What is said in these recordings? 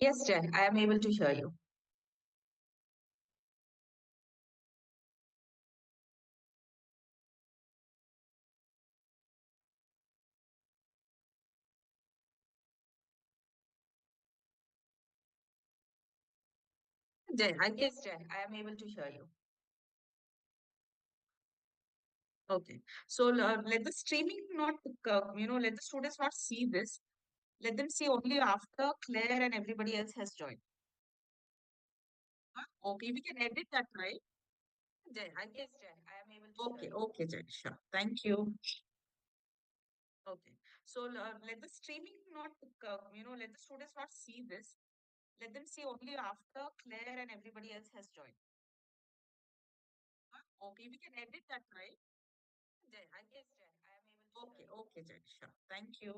Yes, Jay, I am able to hear you. Yes, Jay, I am able to hear you. Okay. So let the streaming not, let the students not see this. Let them see only after Claire and everybody else has joined. Okay, we can edit that, right? Yes, Jay, I am able to hear you. Okay, Jay, sure. Thank you. Okay. So let the streaming not, let the students not see this. Let them see only after Claire and everybody else has joined. Okay, we can edit that, right? Yes, Jay, I am able to hear you. Okay, Jay, sure. Thank you. Okay. So let the streaming not, let the students not see this. Let them see only after Claire and everybody else has joined. Okay, we can edit that, right? Yes, Jay, I am able to. Okay, Jay, sure. Thank you.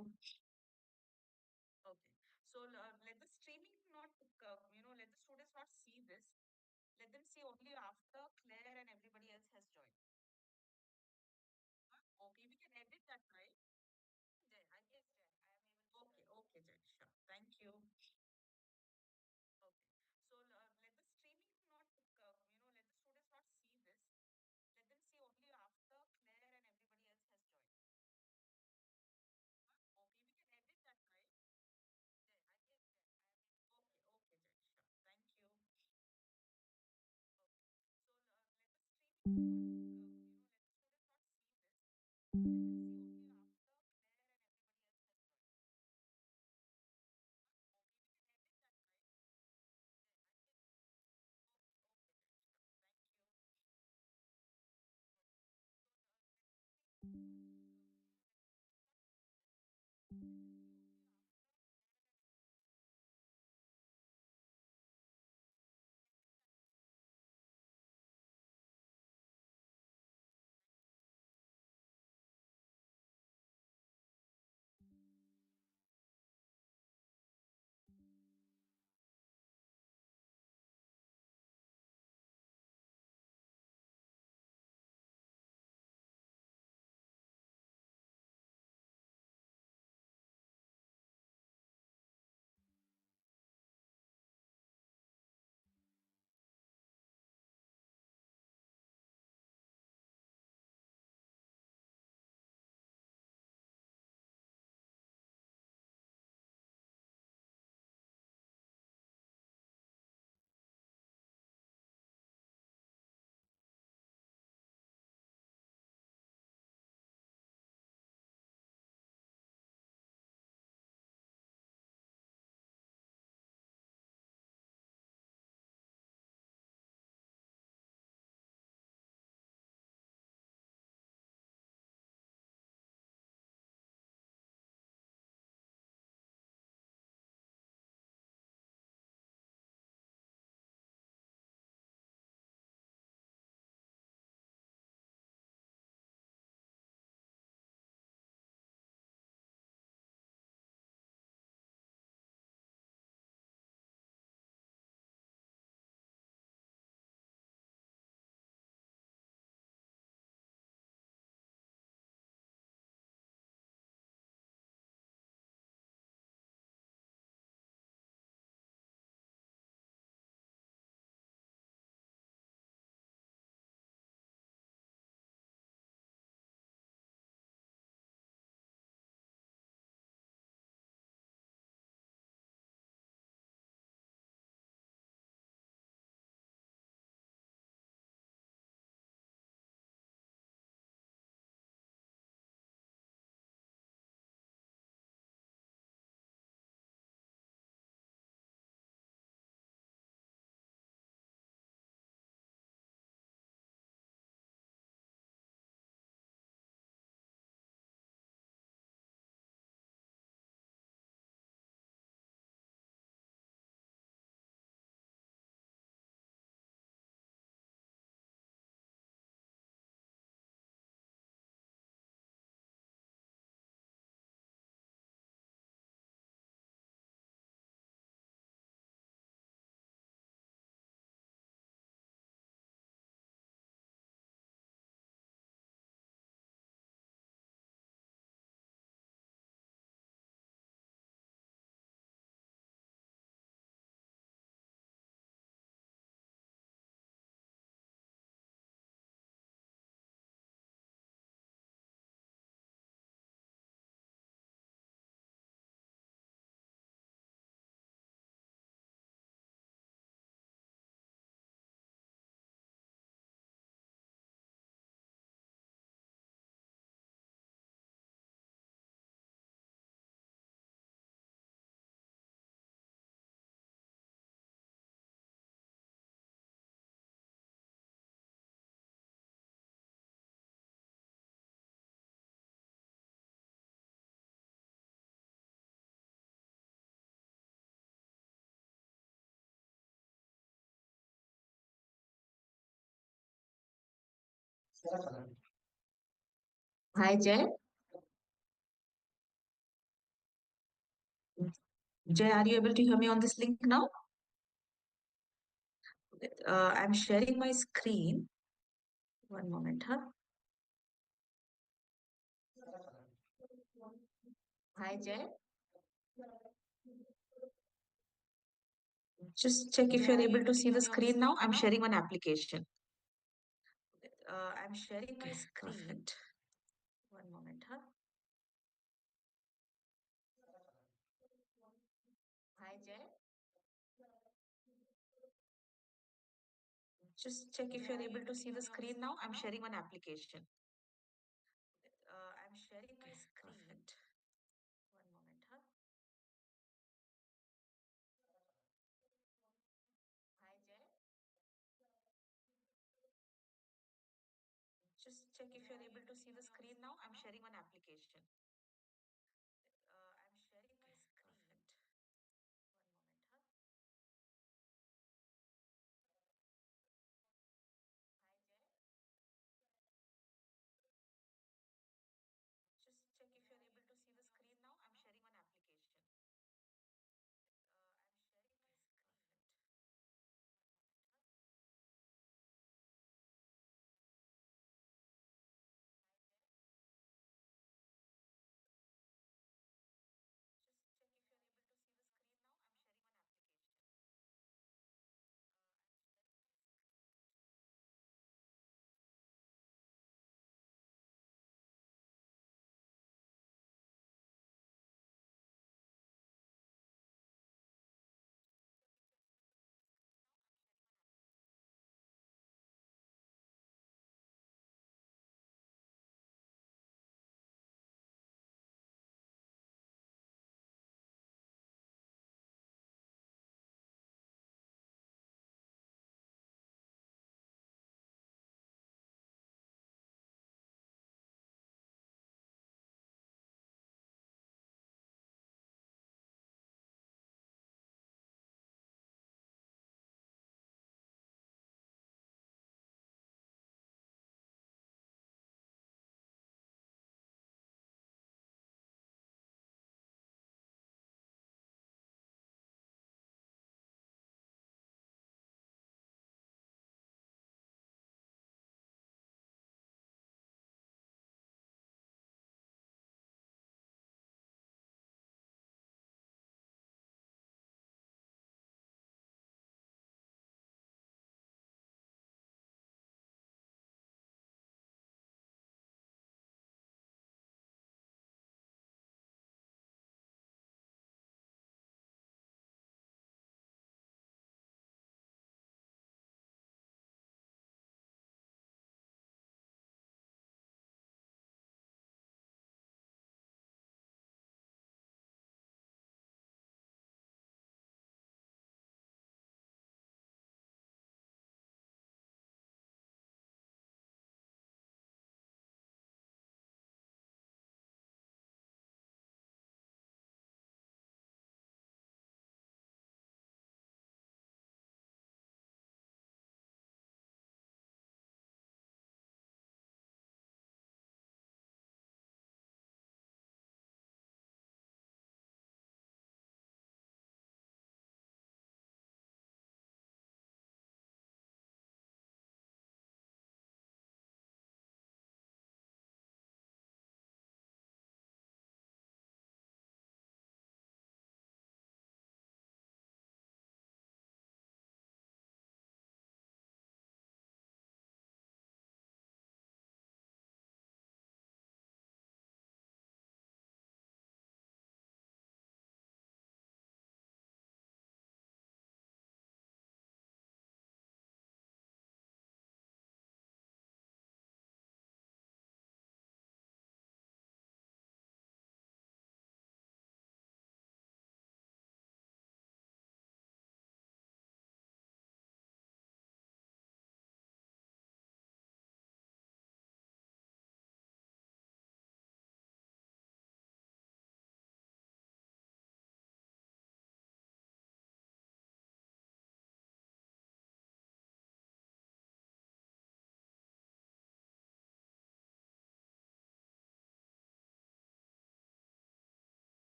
Okay. So let the streaming not, let the students not see this. Let them see only after Claire and everybody else has joined. Okay, we can edit that, right? Yes, Jay, I am able. Okay, Jay, sure. Thank you. Okay. So let the streaming not, let the students not see this. Let them see only after Claire and everybody else has joined. Okay, we can edit that, right? Yes. Okay, Jay, sure. Thank you. Okay. So let the streaming not, let the students not see this. Let them see only after Claire and everybody else has joined. Okay, we can edit that, right? Hi, Jay. Jay, are you able to hear me on this link now? I'm sharing my screen. One moment, huh? Hi, Jay. Just check if you're able to see the screen now. I'm sharing one application. I'm sharing my screen. Perfect. One moment, huh? Hi, Jay. Just check if you're able to see the screen now. I'm sharing one application. I'm sharing my screen. Perfect. One moment, huh? Hi, Jay. Just check if you're able to see the screen now. I'm sharing one application. I'm sharing my screen. Perfect. One moment, huh? Hi, Jay. Just check if you're able to see the screen now. I'm sharing one application. I'm sharing my screen. Perfect. One moment, huh? Hi, Jay.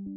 Good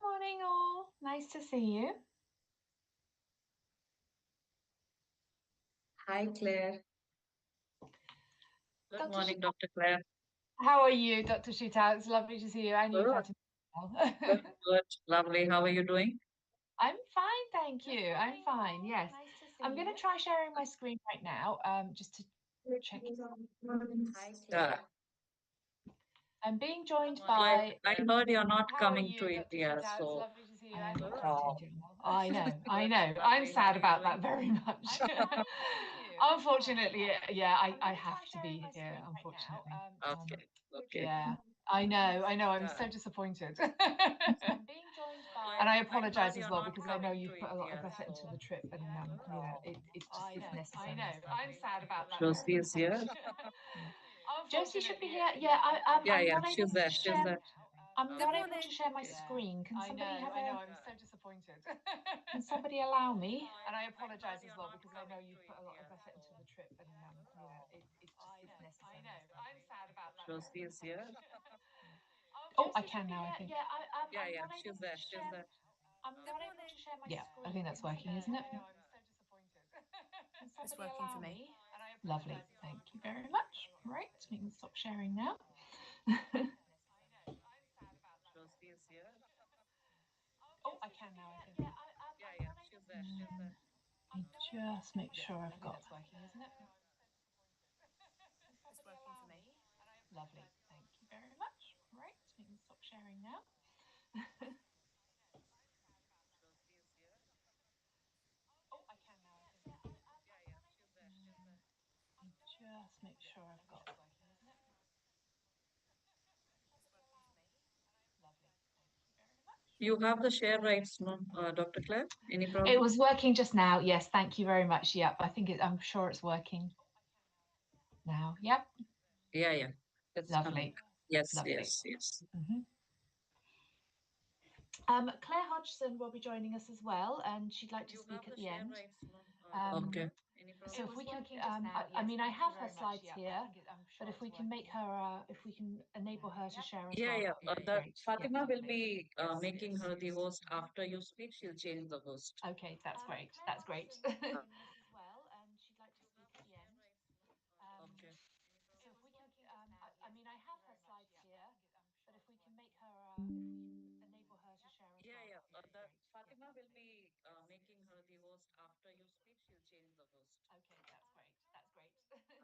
morning, all. Nice to see you. Hi, Claire. Good Dr. morning, Shita, Dr. Claire. how are you, Dr. Shita? It's lovely to see you and you, Good, Fatima. good, good. Lovely. How are you doing? I'm fine, thank you. I'm fine, yes. I'm going to try sharing my screen right now, just to check. Yeah. I'm being joined I, by. I heard you're not How are coming to you, Dr. India, Shita? It's so lovely to see you and you, I know, I know. I'm lovely. How are sad you about doing? that very much. Unfortunately, yeah, I have to be here, unfortunately. Okay, okay. Yeah, I know. I'm Yeah. so disappointed. And I I heard apologize as you're well not because I know coming to you've put a lot of India, effort into so the trip and it just is necessary. I'm sad about that very Josie is here. much. Josie should be here. Yeah, Yeah, I'm yeah, not able she's to there. She's share. there. I'm Okay, not able to share my okay. screen. I know. I'm so disappointed. Yeah. Can somebody allow me? And I apologize as well because I know you've put a lot of effort into the trip and it just is necessary. I'm sad about that. Josie is here. Oh, I can now, I think. Yeah, yeah, she's there. She's there. I'm not able to share my screen. I think that's working, isn't it? I know, I'm so disappointed. Can somebody allow me? Lovely. Thank you very much. Right, we can stop sharing now. I know, I'm sad about that. Sure, she is here. Oh, I can now, I think. Yeah, I'm yeah, not able she's to there. She's share. there. Let me just make sure I I've think got. that's working, isn't it? I know, I'm so disappointed. Can somebody allow me? Lovely. Thank you very much. Right, we can stop sharing now. Sure, she is here. Oh, I can now, I think. Yeah, yeah, she's there. She's there. Let me just make sure I I've think got. that's working, isn't it? Can somebody allow me? Lovely. Thank you very much. You have the share rights, no, Dr. Claire? Any It problem? was working just now. Yes, thank you very much. Yep, I think I'm sure it's working now. Yep, Yeah, yeah. It's coming. lovely, Yes, lovely. yes, yes. Claire Hodgson will be joining us as well, and she'd like to You speak have at the the share end. rights, no, Um, Okay. Any So problem? if we can, I mean, I have her slides here, but if we can make her, if we can enable her to share as Yeah, well, yeah. that would be That great. Yeah, Fatima will lovely. be making her the host after you speak. She'll change the host. Okay, that's great. That's great. Uh, Joining us as well, and she'd like to speak at the end. Okay. So if we can, I mean, I have her slides here, but if we can make her, if we can enable her to share as Yeah, well, yeah. that would be That great. Yeah, Fatima will lovely. be making her the host after you speak. She'll change the host. Okay, that's great. That's great. Uh, Okay. I mean, I have her slides here, but if we can make her, enable her to share as Yeah, well, yeah. that would be That great. Yeah, Fatima will lovely. be making her the host after you speak. She'll change the host. Okay, that's great. That's great. Uh,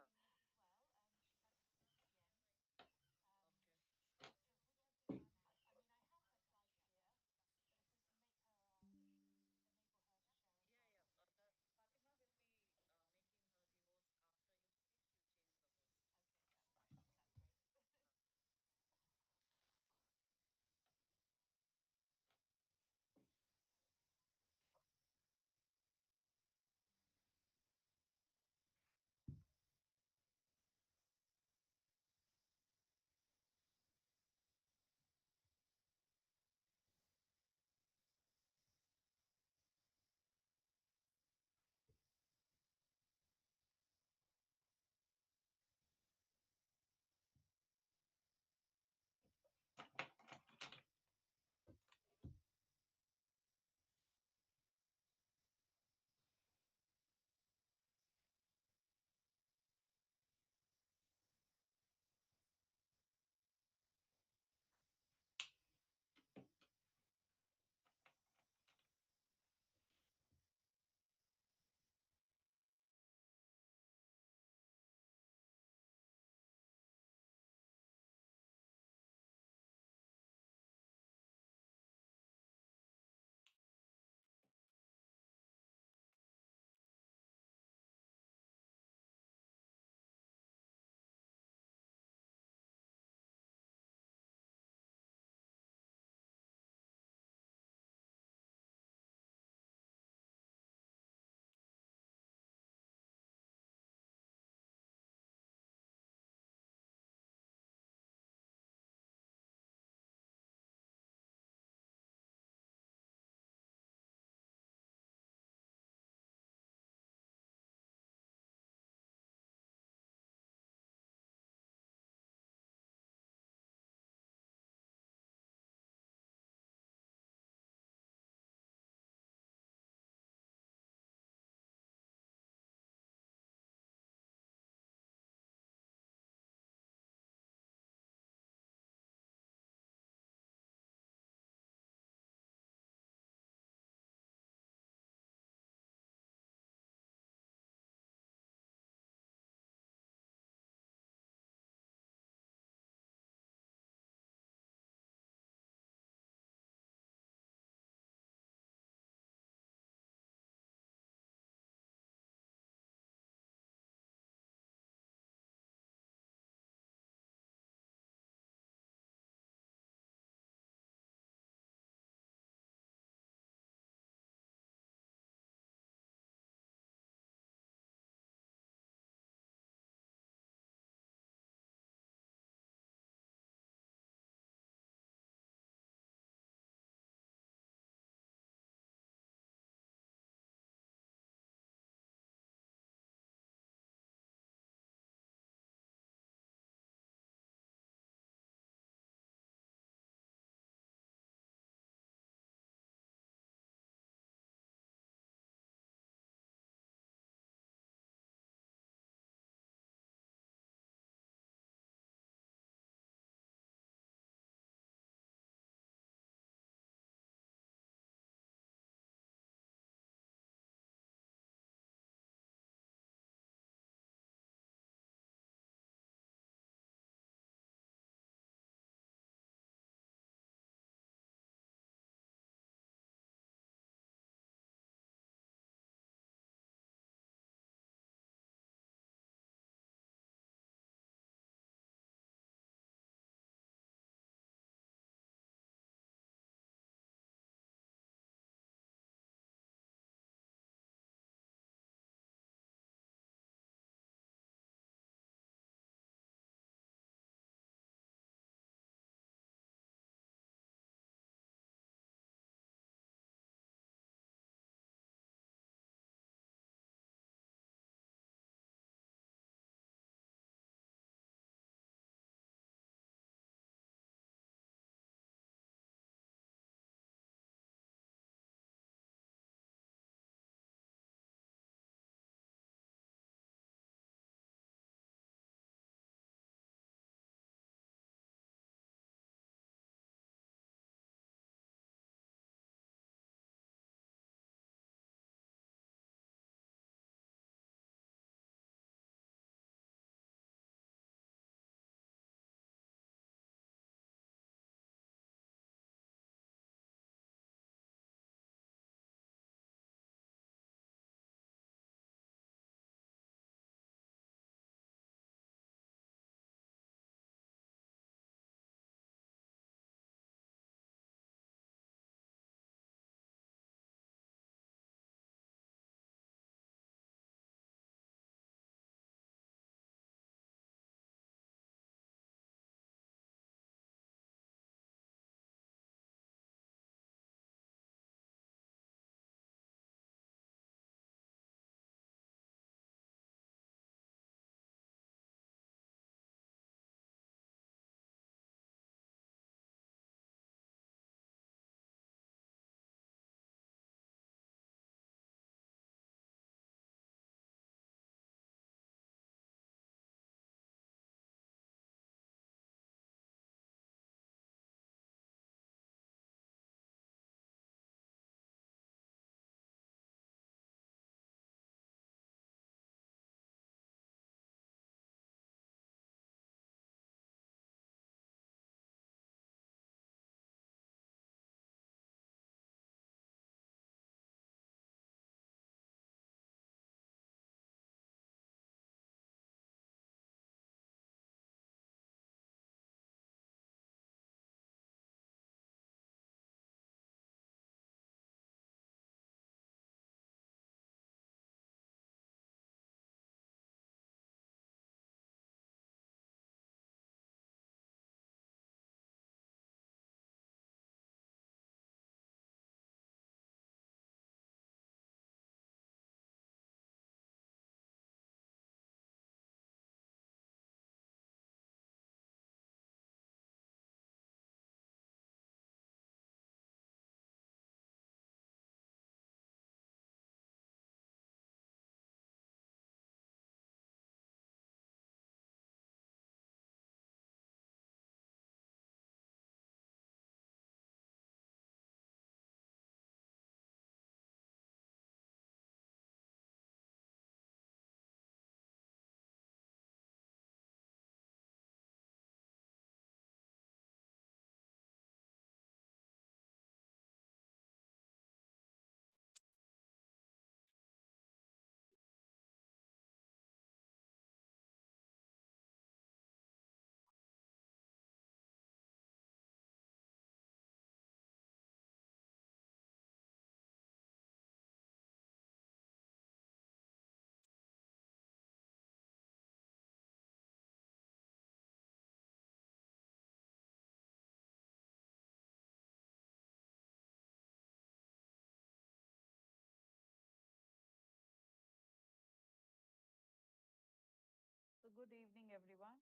Good evening, everyone.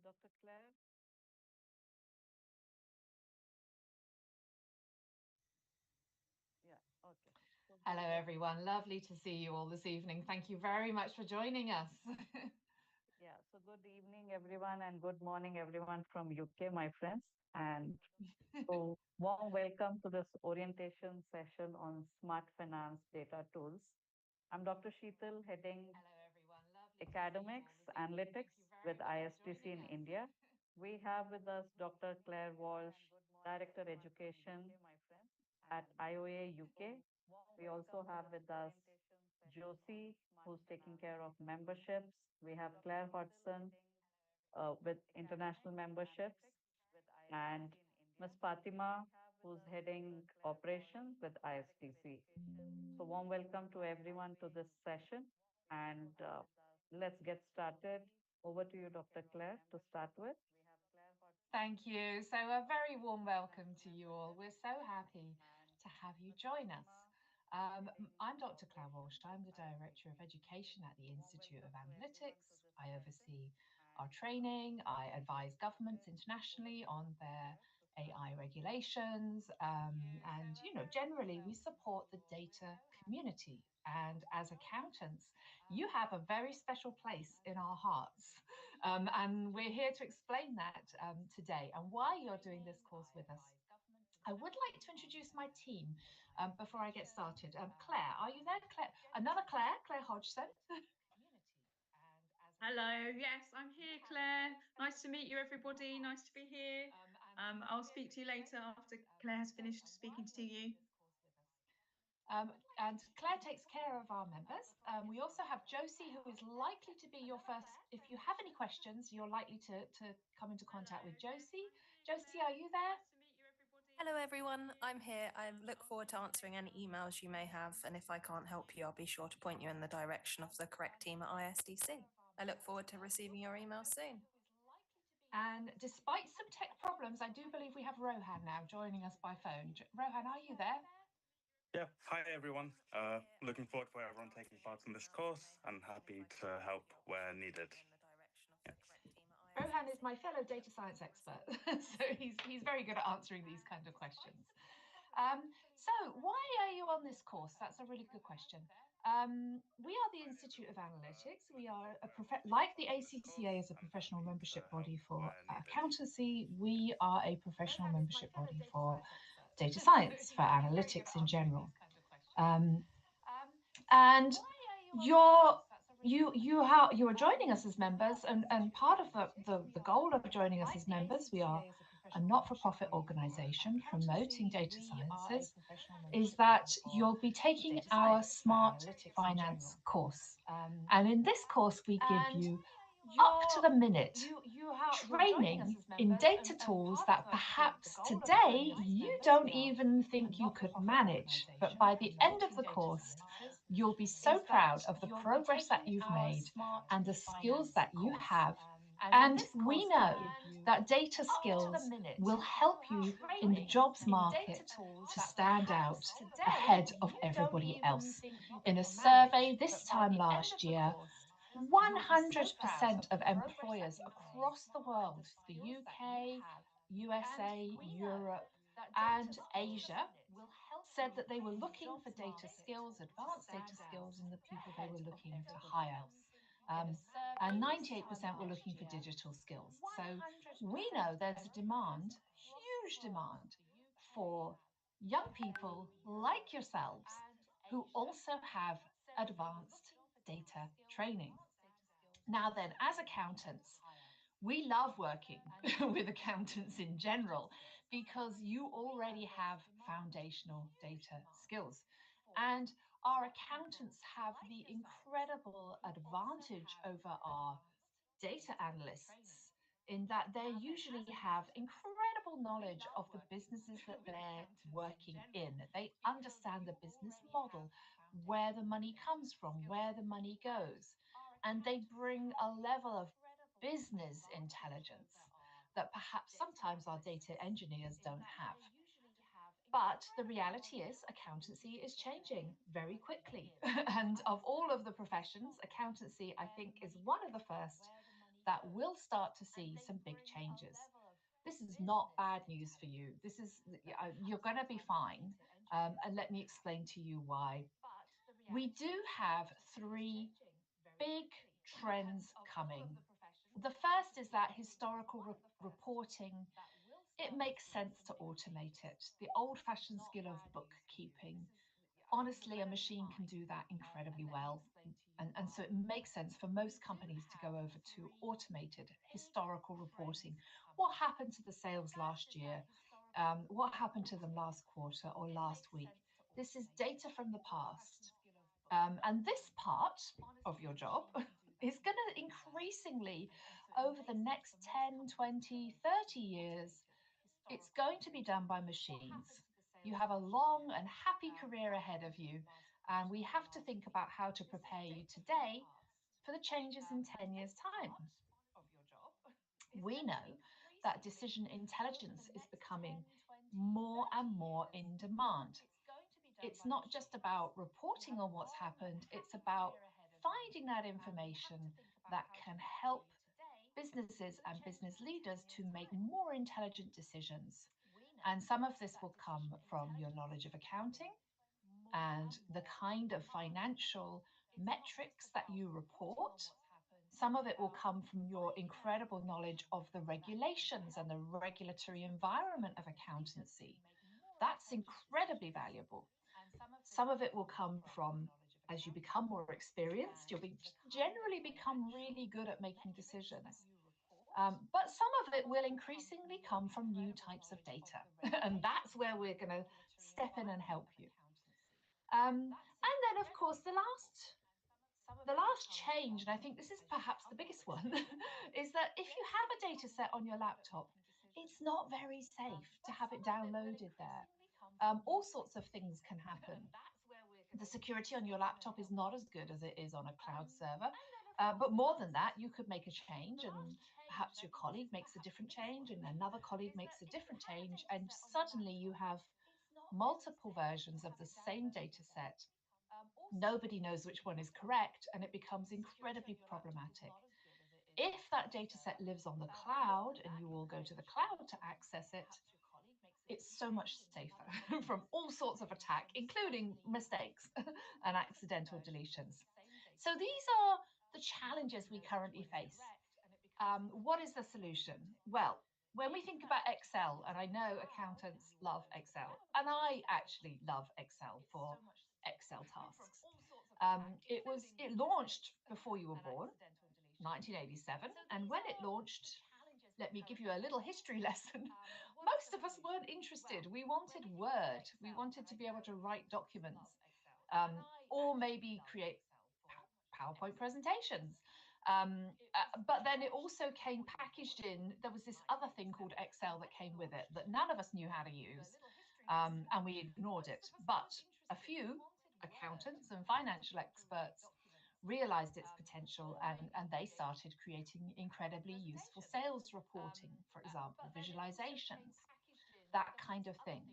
Dr. Claire. Yeah, okay. So Hello, we'll get, everyone. Lovely to see you all this evening. Thank you very much for joining us. yeah, so good evening, everyone, and good morning, everyone from UK, my friends. And so, warm welcome to this orientation session on smart finance data tools. I'm Dr. Sheetal, heading Hello, everyone. Lovely to see you all academics, this evening. Thank analytics you very with much for ISTC joining in us. India. We have with us Dr. Claire Walsh, Director Education at IoA UK. We also have with us Josie, who's taking care of memberships. We have Claire Hodgson with international memberships, and Ms. Fatima, who's heading operations with ISTC. So warm welcome to everyone to this session, and let's get started. Over to you, Dr. Claire, to start with. Thank you. So, a very warm welcome to you all. We're so happy to have you join us. I'm Dr. Claire Walsh. I'm the Director of Education at the Institute of Analytics. I oversee our training. I advise governments internationally on their AI regulations. And, generally, we support the data community. And as accountants, you have a very special place in our hearts. And we're here to explain that today and why you're doing this course with us. I would like to introduce my team before I get started. Claire, are you there? Claire, another Claire, Claire Hodgson. Hello, yes, I'm here, Claire. Nice to meet you, everybody. Nice to be here. I'll speak to you later after Claire has finished speaking to you. And Claire takes care of our members. We also have Josie, who is likely to be your first. If you have any questions, you're likely to come into contact with Josie. Josie, are you there? Hello, everyone. I'm here. I look forward to answering any emails you may have. And if I can't help you, I'll be sure to point you in the direction of the correct team at ISDC. I look forward to receiving your emails soon. And despite some tech problems, I do believe we have Rohan now joining us by phone. Rohan, are you there? Yeah, hi everyone. Looking forward for everyone taking part in this course and happy to help where needed. Yes. Rohan is my fellow data science expert, so he's very good at answering these kind of questions. So why are you on this course? That's a really good question. We are the Institute of Analytics. We are like the ACCA is a professional membership body for accountancy. We are a professional membership body for data science, for analytics in general. And you are joining us as members, and part of the goal of joining us as members, we are a not-for-profit organization promoting data sciences, is that you'll be taking our smart finance course. And in this course, we give you up to the minute training in data tools that perhaps today you don't even think you could manage. But by the end of the course, you'll be so proud of the progress that you've made and the skills that you have. And we know that data skills will help you in the jobs market to stand out ahead of everybody else. In a survey this time last year, 100% of employers across the world, the UK, USA, Europe, and Asia, said that they were looking for data skills, advanced data skills, in the people they were looking to hire. And 98% were looking for digital skills. So we know there's a demand, huge demand, for young people like yourselves who also have advanced data training. Now then, as accountants, we love working with accountants in general because you already have foundational data skills. And our accountants have the incredible advantage over our data analysts in that they usually have incredible knowledge of the businesses that they're working in. They understand the business model, where the money comes from, where the money goes, and they bring a level of business intelligence that perhaps sometimes our data engineers don't have. But the reality is, accountancy is changing very quickly. And of all of the professions, accountancy, I think, is one of the first that will start to see some big changes. This is not bad news for you. This is, you're going to be fine. And let me explain to you why. We do have three big trends coming. The first is that historical reporting, it makes sense to automate it. The old-fashioned skill of bookkeeping, honestly, a machine can do that incredibly well. And so it makes sense for most companies to go over to automated historical reporting. What happened to the sales last year? What happened to them last quarter or last week? This is data from the past. And this part of your job is going to increasingly, over the next 10, 20, 30 years, it's going to be done by machines. You have a long and happy career ahead of you, and we have to think about how to prepare you today for the changes in 10 years' time. We know that decision intelligence is becoming more and more in demand. It's not just about reporting on what's happened, it's about finding that information that can help businesses and business leaders to make more intelligent decisions. And some of this will come from your knowledge of accounting and the kind of financial metrics that you report. Some of it will come from your incredible knowledge of the regulations and the regulatory environment of accountancy. That's incredibly valuable. Some of it will come from, as you become more experienced, you'll generally become really good at making decisions. But some of it will increasingly come from new types of data. And that's where we're going to step in and help you. And then, of course, the last change, and I think this is perhaps the biggest one, is that if you have a data set on your laptop, it's not very safe to have it downloaded there. All sorts of things can happen. The security on your laptop is not as good as it is on a cloud server. But more than that, you could make a change, and perhaps your colleague makes a different change, and another colleague makes a different change, and suddenly you have multiple versions of the same data set. Nobody knows which one is correct, and it becomes incredibly problematic. If that data set lives on the cloud and you all go to the cloud to access it, it's so much safer from all sorts of attack, including mistakes and accidental deletions. So these are the challenges we currently face. What is the solution? Well, when we think about Excel, and I know accountants love Excel, and I actually love Excel for Excel tasks. It launched before you were born, 1987, and when it launched, let me give you a little history lesson. Most of us weren't interested. We wanted Word. We wanted to be able to write documents, or maybe create PowerPoint presentations. But then it also came packaged in. There was this other thing called Excel that came with it that none of us knew how to use, and we ignored it. But a few accountants and financial experts realized its potential, and they started creating incredibly useful sales reporting, for example, visualizations, that kind of thing.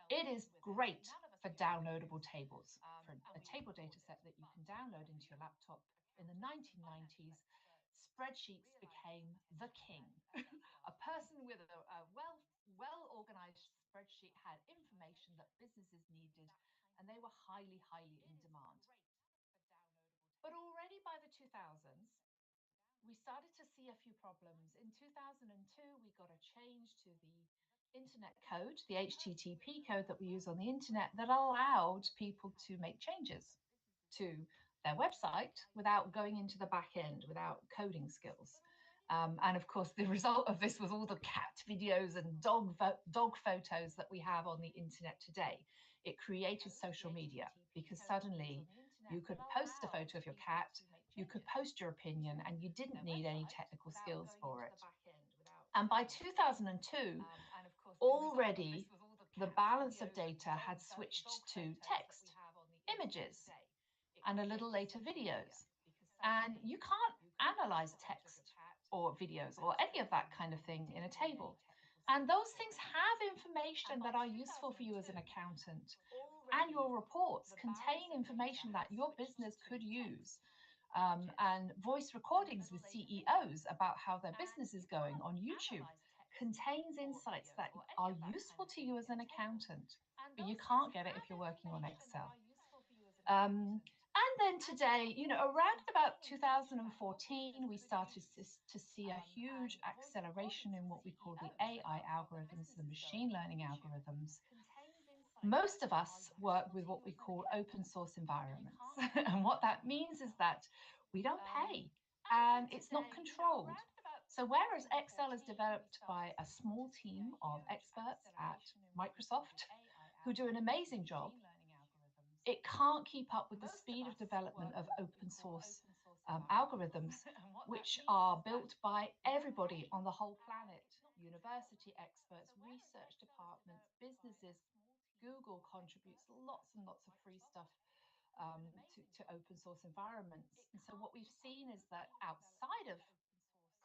It is great for downloadable tables, for a table data set that you can download into your laptop. In the 1990s, spreadsheets became the king. A person with a well organized spreadsheet had information that businesses needed, and they were highly in demand. But already by the 2000s, we started to see a few problems. In 2002, we got a change to the internet code, the HTTP code that we use on the internet, that allowed people to make changes to their website without going into the back end, without coding skills. And of course, the result of this was all the cat videos and dog photos that we have on the internet today. It created social media because suddenly you could post a photo of your cat, you could post your opinion, and you didn't need any technical skills for it. And by 2002, already the balance of data had switched to text, images, and a little later videos. And you can't analyze text or videos or any of that kind of thing in a table. And those things have information that are useful for you as an accountant. And your reports contain information that your business could use. And voice recordings with CEOs about how their business is going on YouTube contains insights that are useful to you as an accountant, but you can't get it if you're working on Excel. And then today, around about 2014, we started to see a huge acceleration in what we call the AI algorithms, the machine learning algorithms. Most of us work with what we call open source environments. And what that means is that we don't pay and it's not controlled. So whereas Excel is developed by a small team of experts at Microsoft who do an amazing job, it can't keep up with the speed of development of open source algorithms, which are built by everybody on the whole planet: university experts, research departments, businesses. Google contributes lots and lots of free stuff to open source environments. And so what we've seen is that outside of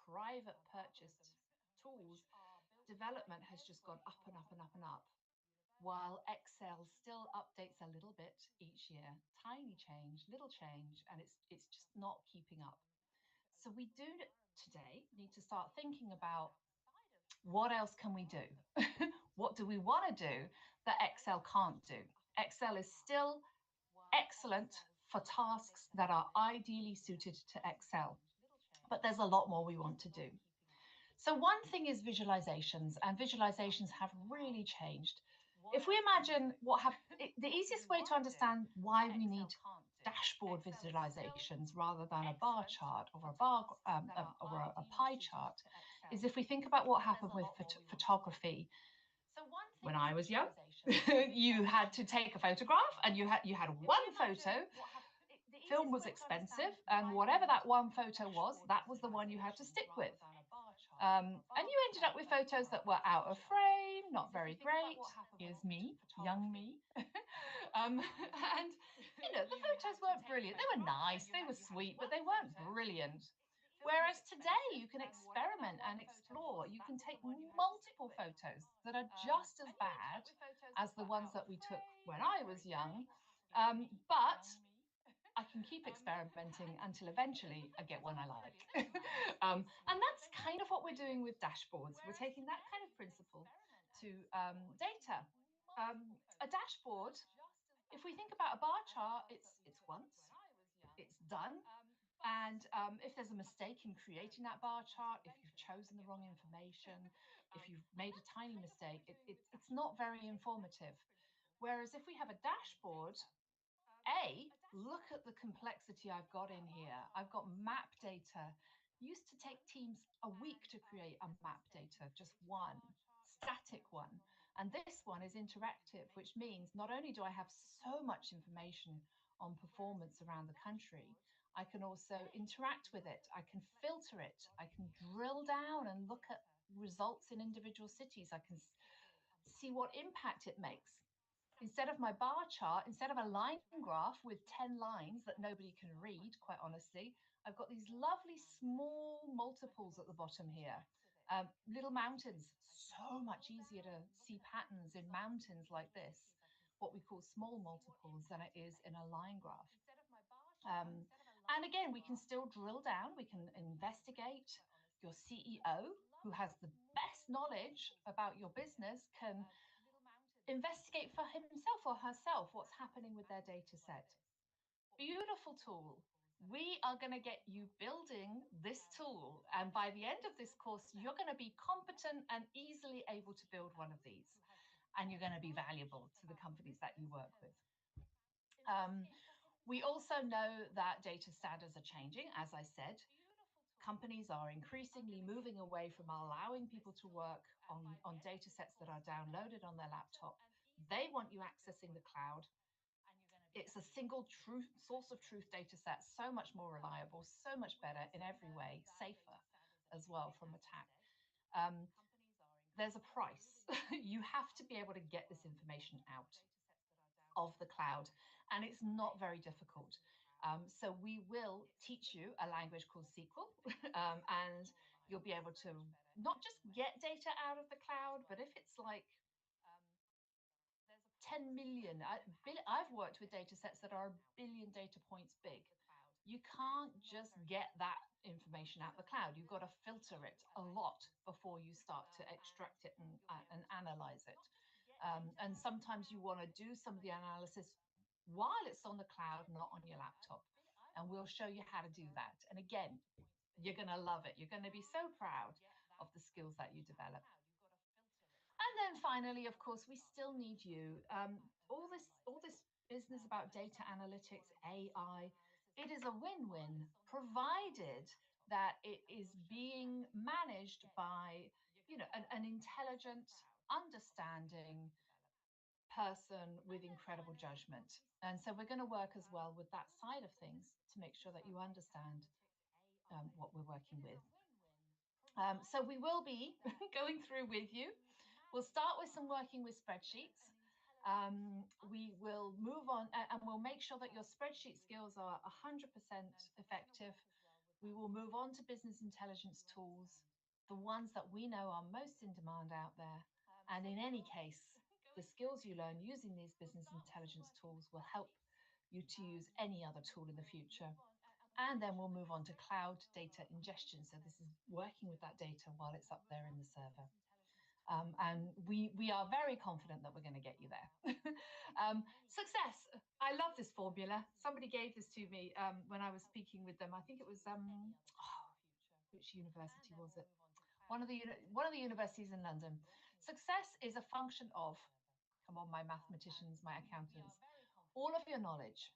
private purchased tools, development has just gone up and up and up and up, while Excel still updates a little bit each year, tiny change, little change, and it's just not keeping up. So we do today need to start thinking about what else can we do? What do we want to do that Excel can't do? Excel is still excellent for tasks that are ideally suited to Excel, but there's a lot more we want to do. So one thing is visualizations, and visualizations have really changed. If we imagine the easiest way to understand why we need dashboard visualizations rather than a bar chart or a pie chart is if we think about what happened with photography. When I was young, you had to take a photograph, and you had one photo. Film was expensive, and whatever that one photo was, that was the one you had to stick with. And you ended up with photos that were out of frame, not very great. Here's me, young me. And, the photos weren't brilliant. They were nice, they were sweet, but they weren't brilliant. Whereas today, you can experiment and explore. You can take multiple photos that are just as bad as the ones that we took when I was young. But I can keep experimenting until eventually I get one I like. And that's kind of what we're doing with dashboards. We're taking that kind of principle to data. A dashboard, if we think about a bar chart, it's once, it's done. And if there's a mistake in creating that bar chart, if you've chosen the wrong information, if you've made a tiny mistake, it's not very informative. Whereas if we have a dashboard, look at the complexity I've got in here. I've got map data. Used to take teams a week to create a map data, just one, static one. And this one is interactive, which means not only do I have so much information on performance around the country, I can also interact with it. I can filter it. I can drill down and look at results in individual cities. I can see what impact it makes. Instead of my bar chart, instead of a line graph with 10 lines that nobody can read, quite honestly, I've got these lovely small multiples at the bottom here. Little mountains, so much easier to see patterns in mountains like this, what we call small multiples, than it is in a line graph. And again, we can still drill down, we can investigate. Your CEO, who has the best knowledge about your business, can investigate for himself or herself what's happening with their data set. Beautiful tool. We are going to get you building this tool. And by the end of this course, you're going to be competent and easily able to build one of these. And you're going to be valuable to the companies that you work with. We also know that data standards are changing. As I said, companies are increasingly moving away from allowing people to work on data sets that are downloaded on their laptop. They want you accessing the cloud. It's a single source of truth data set, so much more reliable, so much better in every way, safer as well from attack. There's a price. You have to be able to get this information out of the cloud, and it's not very difficult. So we will teach you a language called SQL, and You'll be able to not just get data out of the cloud, but if it's like 10 million, I've worked with data sets that are a billion data points big. You can't just get that information out of the cloud. You've got to filter it a lot before you start to extract it and analyze it. And sometimes you want to do some of the analysis while it's on the cloud, not on your laptop. And we'll show you how to do that. And again, you're going to love it. You're going to be so proud of the skills that you develop. And then finally, of course, we still need you. All this business about data analytics, AI, it is a win-win, provided that it is being managed by, an intelligent, understanding person with incredible judgment. And so we're going to work as well with that side of things to make sure that you understand what we're working with. So we will be going through with you. We'll start with some working with spreadsheets. We will move on and we'll make sure that your spreadsheet skills are 100% effective. We will move on to business intelligence tools, the ones that we know are most in demand out there. And in any case, the skills you learn using these business intelligence tools will help you to use any other tool in the future. And then we'll move on to cloud data ingestion. So this is working with that data while it's up there in the server. And we are very confident that we're going to get you there. Success. I love this formula. Somebody gave this to me when I was speaking with them. I think it was, which university was it? One of the universities in London. Success is a function of, come on, my mathematicians, my accountants, all of your knowledge,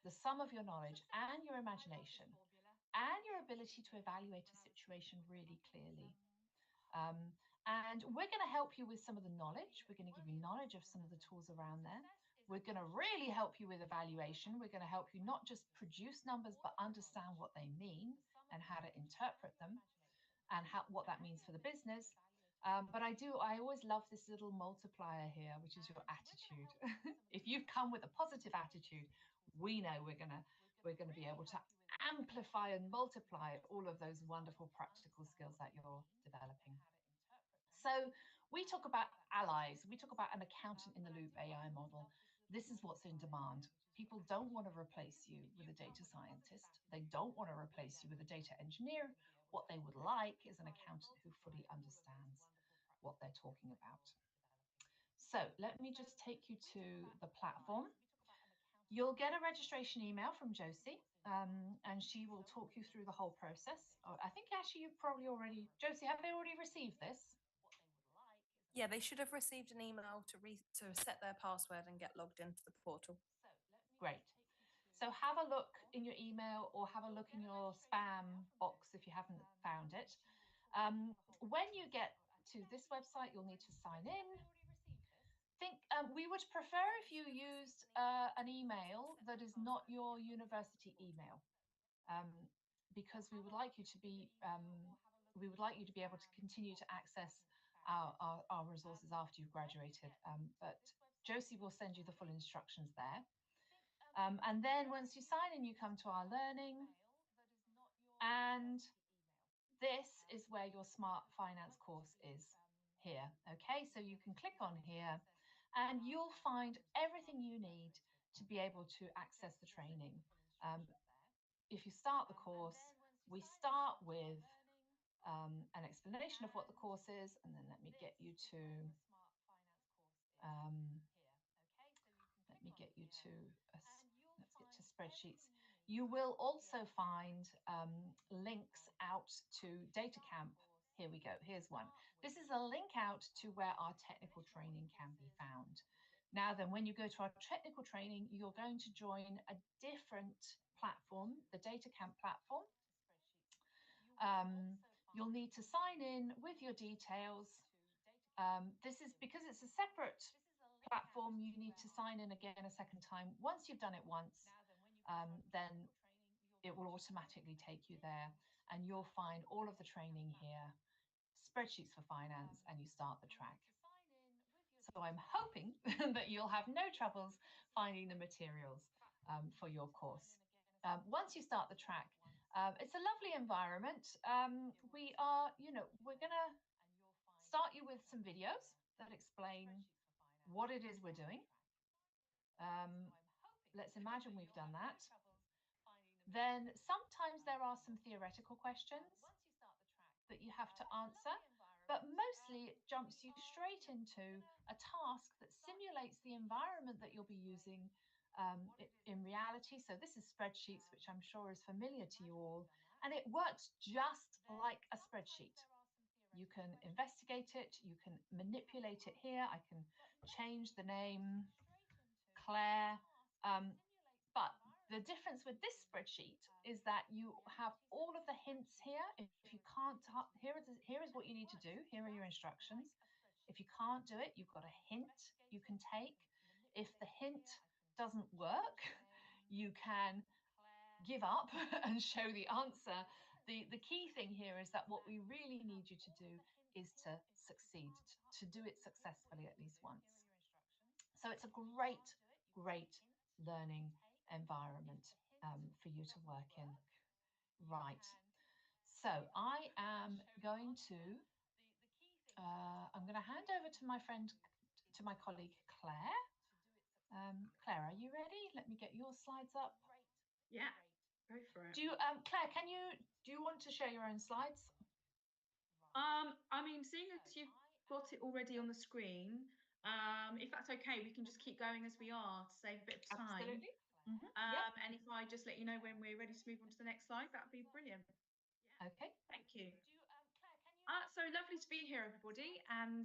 the sum of your knowledge and your imagination and your ability to evaluate a situation really clearly. And we're going to help you with some of the knowledge. We're going to give you knowledge of some of the tools around there. We're going to really help you with evaluation. We're going to help you not just produce numbers, but understand what they mean and how to interpret them and what that means for the business. But I always love this little multiplier here, which is your attitude. If you come with a positive attitude, we know we're going to be able to amplify and multiply all of those wonderful practical skills that you're developing. So we talk about allies. We talk about an accountant in the loop AI model. This is what's in demand. People don't want to replace you with a data scientist. They don't want to replace you with a data engineer. What they would like is an accountant who fully understands what they're talking about. So let me just take you to the platform. You'll get a registration email from Josie, and she will talk you through the whole process. I think actually you've probably already, Josie, have they already received this? Yeah, they should have received an email to set their password and get logged into the portal. Great. So have a look in your email or have a look in your spam box if you haven't found it. When you get to this website, you'll need to sign in. We would prefer if you used an email that is not your university email, because we would like you to be able to continue to access our resources after you've graduated. But Josie will send you the full instructions there. And then once you sign in, you come to our learning, and this is where your smart finance course is here. Okay, so you can click on here and you'll find everything you need to be able to access the training. If you start the course, we start with an explanation of what the course is, and then let me get you to let's get to spreadsheets. You will also find links out to Data Camp. Here we go. Here's one. This is a link out to where our technical training can be found. Now then, when you go to our technical training, you're going to join a different platform, the Data Camp platform. You'll need to sign in with your details. This is because it's a separate platform, you need to sign in again a second time. Once you've done it once, then it will automatically take you there and you'll find all of the training here, spreadsheets for finance, and you start the track. So I'm hoping that you'll have no troubles finding the materials for your course. Once you start the track, It's a lovely environment. We are, we're going to start you with some videos that explain what it is we're doing. Let's imagine we've done that. Then sometimes there are some theoretical questions that you have to answer, but mostly it jumps you straight into a task that simulates the environment that you'll be using in reality. So this is spreadsheets, which I'm sure is familiar to you all, and it works just like a spreadsheet. You can investigate it, you can manipulate it here. I can change the name, Claire. But the difference with this spreadsheet is that you have all of the hints here. If you can't, here is what you need to do. Here are your instructions. If you can't do it, you've got a hint you can take. If the hint doesn't work, you can give up and show the answer. The key thing here is that what we really need you to do is to succeed, to do it successfully at least once. So it's a great, great learning environment for you to work in. Right. So I am going to, I'm going to hand over to my friend, to my colleague Claire. Claire, are you ready? Let me get your slides up. Yeah, go for it. Claire, do you want to share your own slides? I mean, seeing as you've got it already on the screen, if that's okay, we can just keep going as we are to save a bit of time. Absolutely. Yep. And if I just let you know when we're ready to move on to the next slide, that would be brilliant. Okay. Thank you. So lovely to be here, everybody, and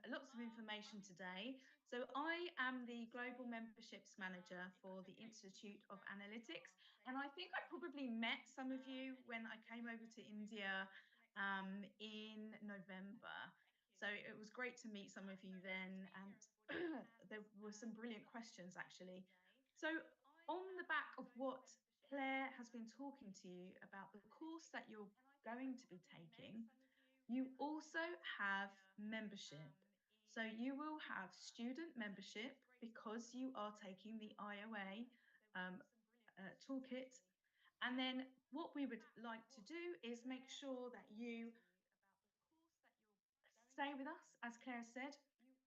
lots of information today. So I am the Global Memberships Manager for the Institute of Analytics, and I think I probably met some of you when I came over to India in November. So it was great to meet some of you then, and there were some brilliant questions actually. So on the back of what Claire has been talking to you about the course that you're going to be taking, you also have membership. So you will have student membership because you are taking the IoA toolkit. And then what we would like to do is make sure that you stay with us, as Claire said,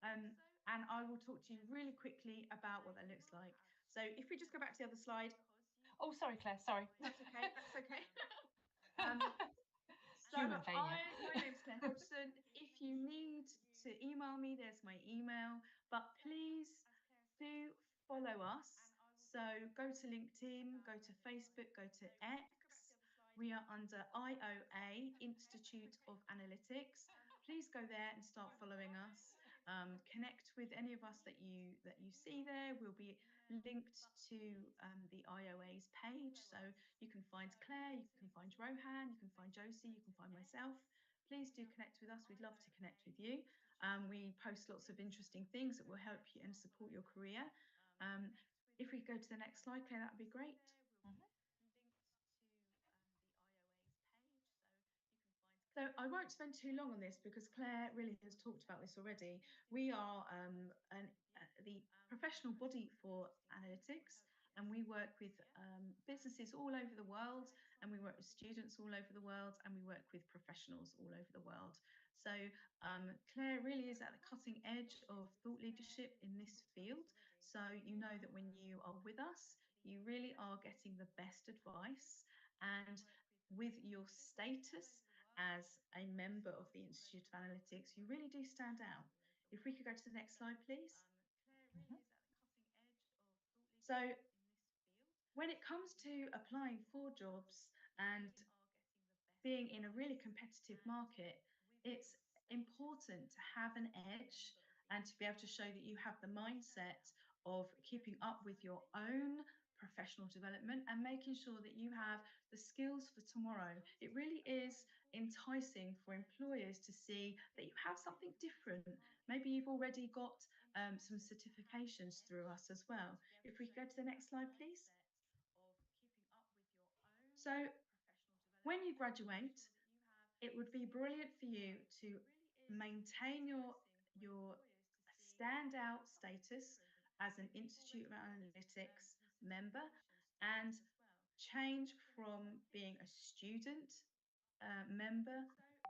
and I will talk to you really quickly about what that looks like. So if we just go back to the other slide. Oh, sorry, Claire, sorry. That's okay, that's okay. So Human failure. my name's Claire Hodgson. If you need to email me, there's my email. But please do follow us. So go to LinkedIn, go to Facebook, go to X. We are under IoA, Institute of Analytics. Please go there and start following us. Connect with any of us that you see there. We'll be linked to the IoA's page, so you can find Claire, you can find Rohan, you can find Josie, you can find myself. Please do connect with us. We'd love to connect with you. We post lots of interesting things that will help you and support your career. If we go to the next slide, Claire, that would be great. So I won't spend too long on this because Claire really has talked about this already. We are the professional body for analytics, and we work with businesses all over the world, and we work with students all over the world, and we work with professionals all over the world. So Claire really is at the cutting edge of thought leadership in this field. So you know that when you are with us, you really are getting the best advice, and with your status as a member of the Institute of Analytics, you really do stand out. If we could go to the next slide, please. So when it comes to applying for jobs and being in a really competitive market, it's important to have an edge and to be able to show that you have the mindset of keeping up with your own professional development and making sure that you have the skills for tomorrow. It really is enticing for employers to see that you have something different. Maybe you've already got some certifications through us as well. If we could go to the next slide, please. So when you graduate, it would be brilliant for you to maintain your standout status as an Institute of Analytics member and change from being a student member,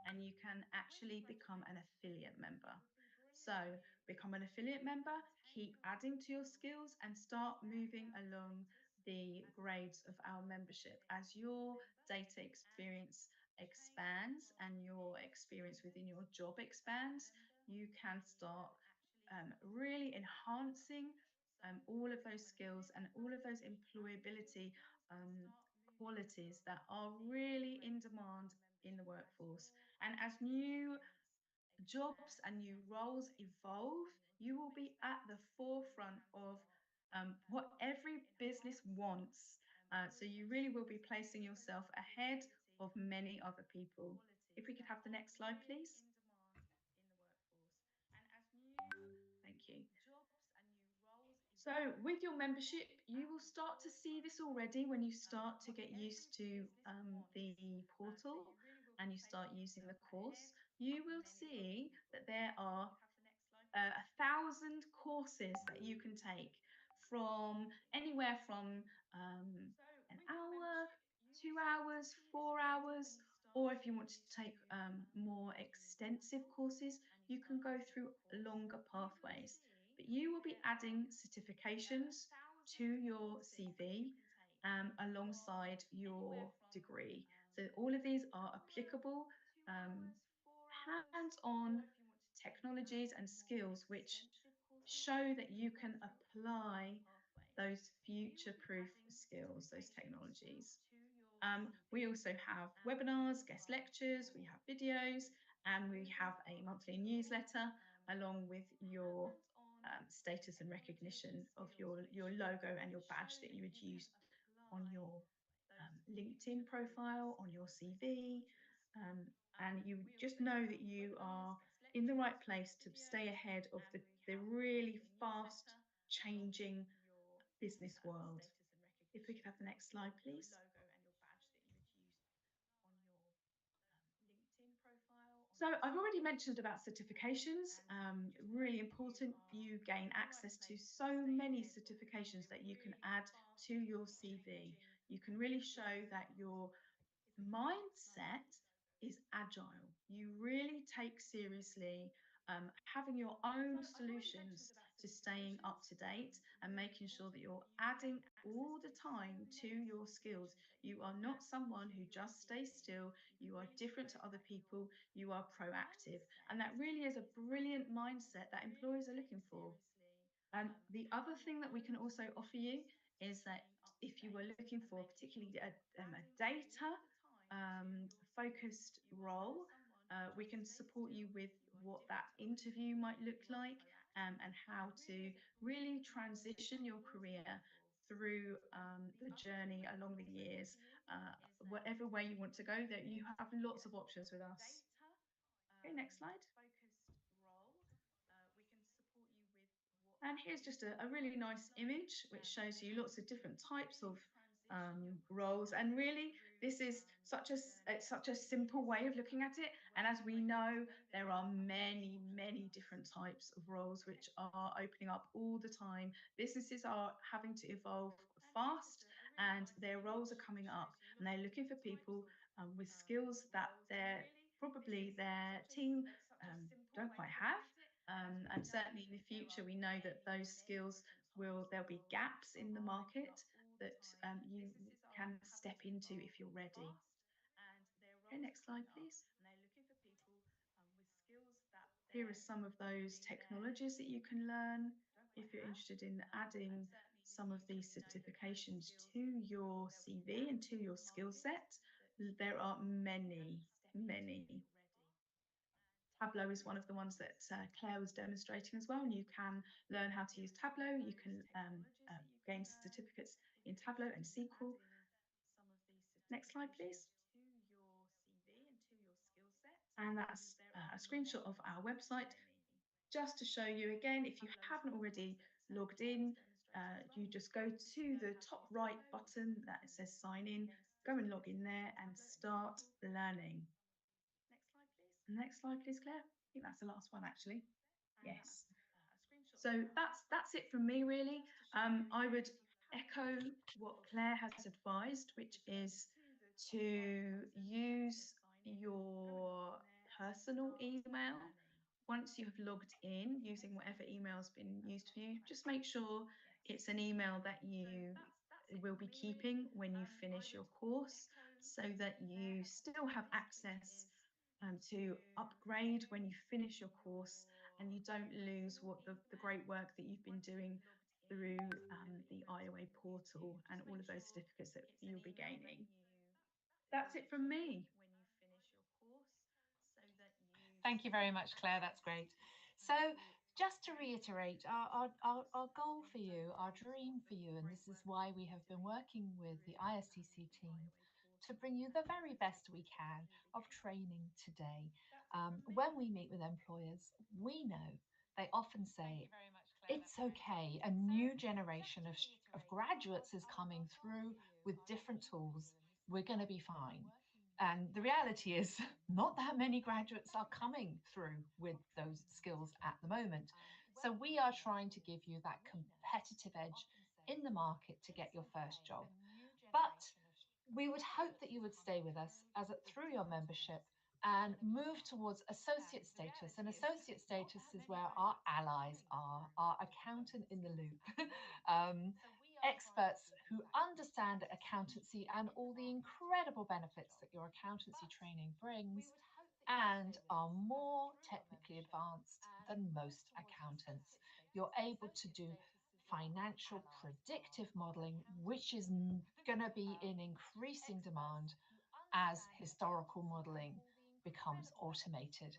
and you can actually become an affiliate member. So become an affiliate member, keep adding to your skills, and start moving along the grades of our membership as your data experience expands and your experience within your job expands. You can start really enhancing all of those skills and all of those employability qualities that are really in demand in the workforce. And as new jobs and new roles evolve, you will be at the forefront of what every business wants. So you really will be placing yourself ahead of many other people. If we could have the next slide, please. Thank you. So with your membership, you will start to see this already when you start to get used to the portal and you start using the course. You will see that there are 1,000 courses that you can take from anywhere from an hour, 2 hours, 4 hours, or if you want to take more extensive courses, you can go through longer pathways. But you will be adding certifications to your CV alongside your degree. So all of these are applicable hands-on technologies and skills which show that you can apply those future-proof skills, those technologies. We also have webinars, guest lectures, we have videos, and we have a monthly newsletter along with your status and recognition of your logo and your badge that you would use on your LinkedIn profile, on your CV. And you just know that you are in the right place to stay ahead of the really fast changing business world. If we could have the next slide, please. So I've already mentioned about certifications. Really important, you gain access to so many certifications that you can add to your CV. You can really show that your mindset is agile. You really take seriously having your own solutions to staying up to date and making sure that you're adding all the time to your skills. You are not someone who just stays still. You are different to other people. You are proactive. And that really is a brilliant mindset that employers are looking for. The other thing that we can also offer you is that if you were looking for particularly a data focused role, we can support you with what that interview might look like and how to really transition your career through the journey along the years, whatever way you want to go, that you have lots of options with us. Okay, next slide. And here's just a really nice image which shows you lots of different types of roles. And really, this is it's such a simple way of looking at it. And as we know, there are many, many different types of roles which are opening up all the time. Businesses are having to evolve fast, and their roles are coming up, and they're looking for people with skills that their team don't quite have. And certainly in the future, we know that those skills there'll be gaps in the market that you can step into if you're ready. Okay, next slide, please. Here are some of those technologies that you can learn if you're interested in adding some of these certifications to your CV and to your skill set. There are many, many. Tableau is one of the ones that Claire was demonstrating as well, and you can learn how to use Tableau. You can gain certificates in Tableau and SQL. Next slide, please. And that's a screenshot of our website. Just to show you again, if you haven't already logged in, you just go to the top right button that it says sign in, go and log in there and start learning. Next slide, please, Claire. I think that's the last one, actually. Yes. So that's it from me, really. I would echo what Claire has advised, which is to use your personal email once you have logged in using whatever email has been used for you. Just make sure it's an email that you will be keeping when you finish your course so that you still have access to upgrade when you finish your course and you don't lose what the great work that you've been doing through the IoA portal and all of those certificates that you'll be gaining. That's it from me. Thank you very much, Claire. That's great. So just to reiterate, our goal for you, our dream for you, and this is why we have been working with the ISTC team to bring you the very best we can of training today. When we meet with employers, we know they often say, it's okay, a new generation of graduates is coming through with different tools. We're going to be fine. And the reality is, not that many graduates are coming through with those skills at the moment. So we are trying to give you that competitive edge in the market to get your first job. But we would hope that you would stay with us through your membership and move towards associate status. And associate status is where our allies are, our accountant in the loop, experts who understand accountancy and all the incredible benefits that your accountancy training brings and are more technically advanced than most accountants. You're able to do financial predictive modeling, which is going to be in increasing demand as historical modeling becomes automated.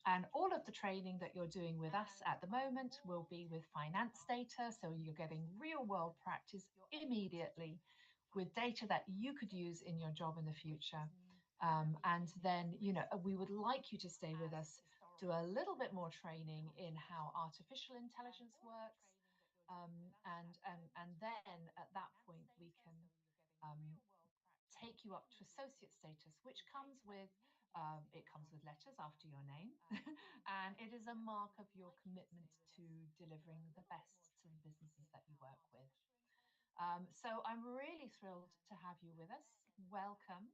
And all of the training that you're doing with us at the moment will be with finance data. So you're getting real world practice immediately with data that you could use in your job in the future. And then, we would like you to stay with us, do a little bit more training in how artificial intelligence works. And then at that point, we can um, take you up to associate status, which comes with it comes with letters after your name, and it is a mark of your commitment to delivering the best to the businesses that you work with. So I'm really thrilled to have you with us. Welcome.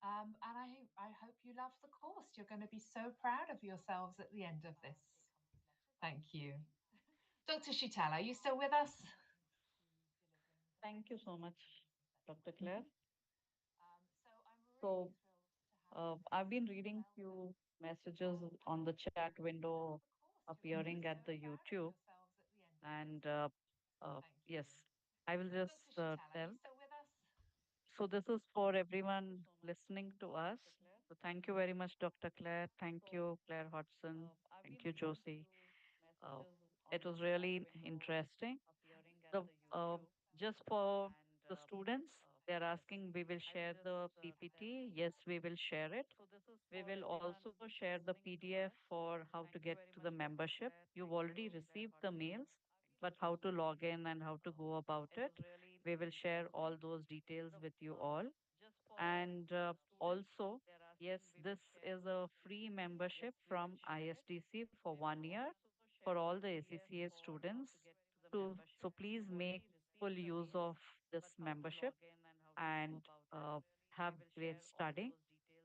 And I hope you love the course. You're going to be so proud of yourselves at the end of this. Thank you. Dr. Shitala, are you still with us? Thank you so much, Dr. Claire. Mhm. So I've been reading few messages on the chat window appearing at the YouTube, and yes, I will just tell. So this is for everyone listening to us. So thank you very much, Dr. Claire. Thank you, Claire Hodgson. Thank you, Josie. Uh, it was really interesting. The just for the students, they're asking, we will share the PPT. Yes, we will share it. We will also share the PDF for how to get to the membership. You've already received the mails, but how to log in and how to go about it. We will share all those details with you all. And also, yes, this is a free membership from ISTC for 1 year for all the ACCA students. So please make full use of this membership and have great studying.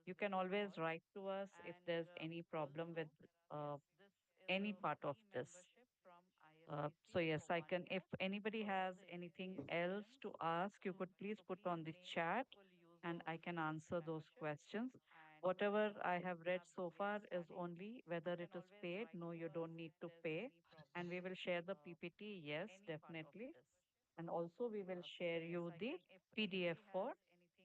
You can always write to us if there's any problem with uh, any part of this. So yes, I can, if anybody has anything else to ask, you could please put on the chat and I can answer those questions. Whatever I have read so far is only whether it is paid. No, you don't need to pay. And we will share the PPT. Yes, definitely. And also we will share you the PDF for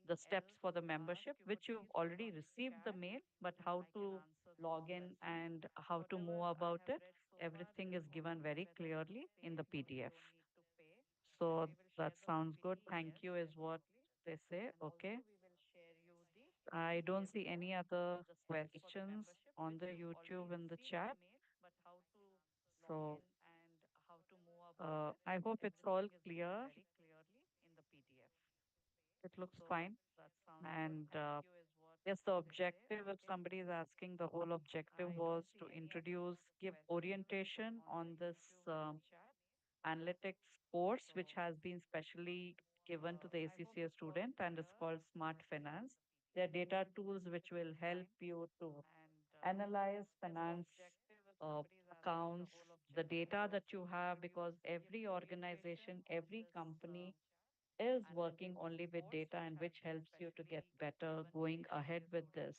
the steps for the membership, which you've already received the mail, but how to log in and how to move about it, everything is given very clearly in the PDF. So that sounds good. Thank you is what they say. Okay. I don't see any other questions on the YouTube in the chat. So I hope it's all clear. It looks fine. And yes, the objective, if somebody is asking, the whole objective was to introduce, give orientation on this analytics course, which has been specially given to the ACCA student and is called Smart Finance. They're data tools which will help you to analyze finance uh, accounts, the data that you have, because every organization, every company is working only with data, and which helps you to get better going ahead with this.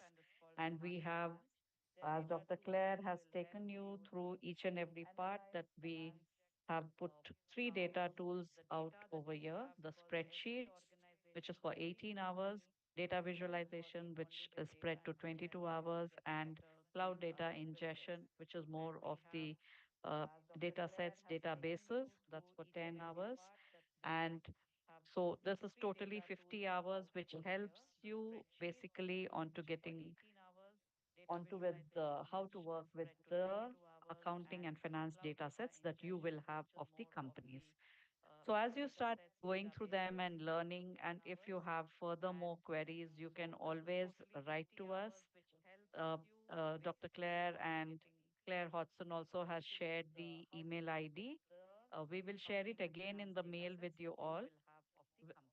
And we have, as Dr. Claire has taken you through each and every part, that we have put three data tools out over here: the spreadsheets, which is for 18 hours, data visualization, which is spread to 22 hours, and cloud data ingestion, which is more of the uh, data sets, databases, that's for 10 hours. And so this is totally 50 hours, which helps you basically onto getting onto with how to work with the accounting and finance data sets that you will have of the companies. So as you start going through them and learning, and if you have further more queries, you can always write to us. Uh, Dr. Claire and Claire Hodson also has shared the email ID. We will share it again in the mail with you all.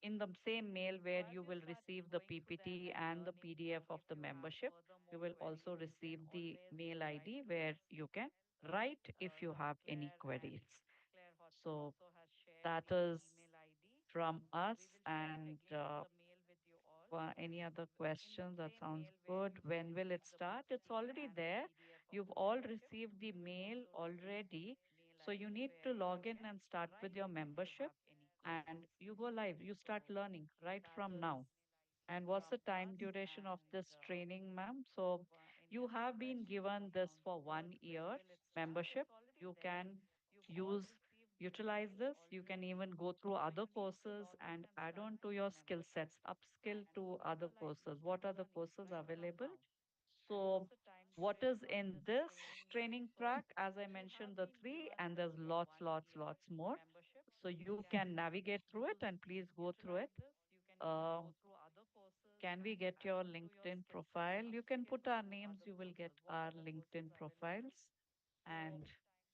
In the same mail where you will receive the PPT and the PDF of the membership, you will also receive the mail ID where you can write if you have any queries. So that is from us. And for any other questions, that sounds good. When will it start? It's already there. You've all received the mail already. So you need to log in and start with your membership, and you go live. You start learning right from now. And what's the time duration of this training, ma'am? So you have been given this for 1 year membership. You can use, utilize this. You can even go through other courses and add on to your skill sets, upskill to other courses. What are the courses available? So what is in this training track? As I mentioned, the three, and there's lots more. So you can navigate through it and please go through it. Um, can we get your LinkedIn profile? You can put our names, you will get our LinkedIn profiles. And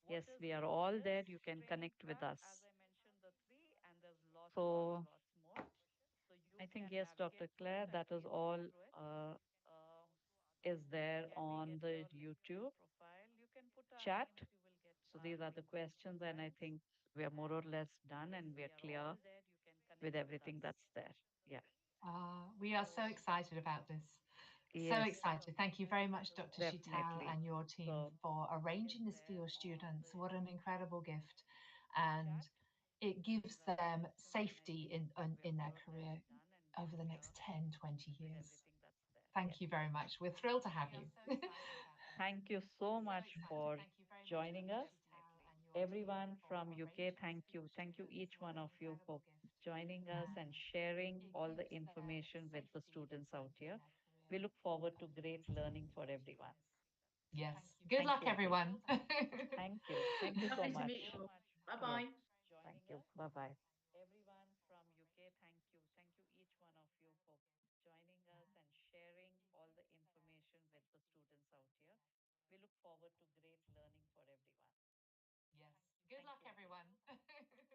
yes, we are all there. You can connect with us. So I think, yes, Dr. Claire, that is all is there on the YouTube chat. So these are the questions, and I think we are more or less done and we are clear with everything that's there. Yeah. We are so excited about this. So Yes, excited. Thank you very much, Dr. Shital definitely. and your team So for arranging this for your students. What an incredible gift. And it gives them safety in their career over the next 10, 20 years. yes. Thank you very much. We're thrilled to have you. Thank you so much for joining us. Everyone from UK, thank you. Thank you, each one of you, for joining us and sharing all the information with the students out here. We look forward to great learning for everyone. Yes. Good Thank luck, you again. everyone. Thank you. Thank you so Lovely to much. meet you all. Bye Yes. bye. Thank you. Bye bye. Everyone from UK, thank you. Thank you, each one of you, for joining us and sharing all the information with the students out here. We look forward to great learning for everyone. Yes. Good Thank luck, you again. everyone.